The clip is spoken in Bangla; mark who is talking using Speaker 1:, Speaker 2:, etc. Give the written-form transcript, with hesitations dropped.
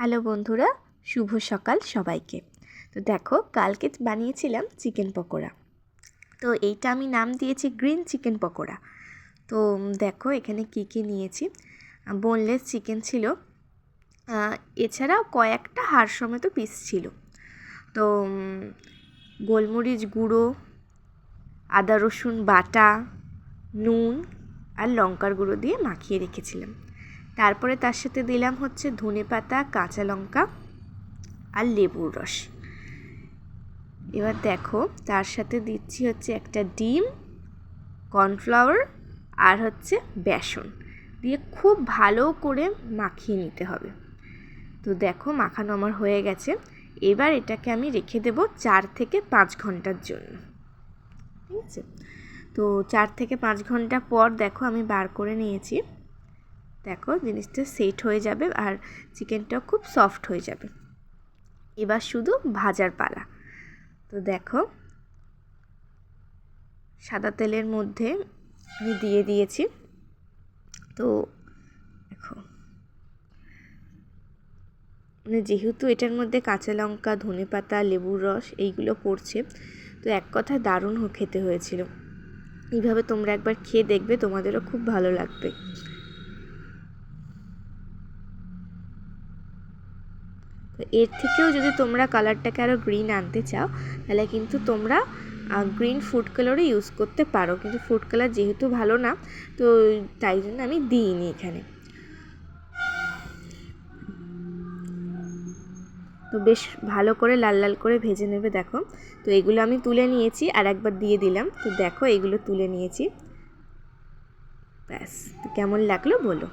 Speaker 1: হ্যালো বন্ধুরা, শুভ সকাল সবাইকে। তো দেখো, কালকে বানিয়েছিলাম চিকেন পকোড়া। তো এইটা আমি নাম দিয়েছি গ্রিন চিকেন পকোড়া। তো দেখো এখানে কি নিয়েছি। বোনলেস চিকেন ছিল, এছাড়াও কয়েকটা হাড় সমেত পিস ছিল। তো গোলমরিচ গুঁড়ো, আদা রসুন বাটা, নুন আর লঙ্কার গুঁড়ো দিয়ে মাখিয়ে রেখেছিলাম। তারপরে তার সাথে দিলাম হচ্ছে ধনেপাতা, কাঁচা লঙ্কা আর লেবুর রস। এবার দেখো তার সাথে দিচ্ছি হচ্ছে একটা ডিম, কর্নফ্লাওয়ার আর হচ্ছে বেসন দিয়ে খুব ভালো করে মাখিয়ে নিতে হবে। তো দেখো মাখানো আমার হয়ে গেছে। এবার এটাকে আমি রেখে দেব 4 থেকে 5 ঘন্টার জন্য। ঠিক আছে, তো 4 থেকে 5 ঘন্টা পর দেখো আমি বার করে নিয়েছি। দেখো জিনিসটা সেট হয়ে যাবে আর চিকেনটাও খুব সফট হয়ে যাবে। এবার শুধু ভাজার পালা। তো দেখো সাদা তেলের মধ্যে আমি দিয়ে দিয়েছি। তো দেখো যেহেতু এটার মধ্যে কাঁচা লঙ্কা, ধনেপাতা, লেবুর রস এইগুলো পড়ছে, তো এক কথায় দারুণ খেতে হয়েছিল। এইভাবে তোমরা একবার খেয়ে দেখবে, তোমাদেরও খুব ভালো লাগবে। তো এর থেকেও যদি তোমরা কালারটাকে আরও গ্রিন আনতে চাও, তাহলে কিন্তু তোমরা গ্রিন ফুড কালারও ইউজ করতে পারো, কিন্তু ফুড কালার যেহেতু ভালো না, তো তাই জন্য আমি দিইনি এখানে। তো বেশ ভালো করে লাল লাল করে ভেজে নেবে। দেখো তো এগুলো আমি তুলে নিয়েছি, আর একবার দিয়ে দিলাম। তো দেখো এগুলো তুলে নিয়েছি। ব্যাস, তো কেমন লাগলো বলো।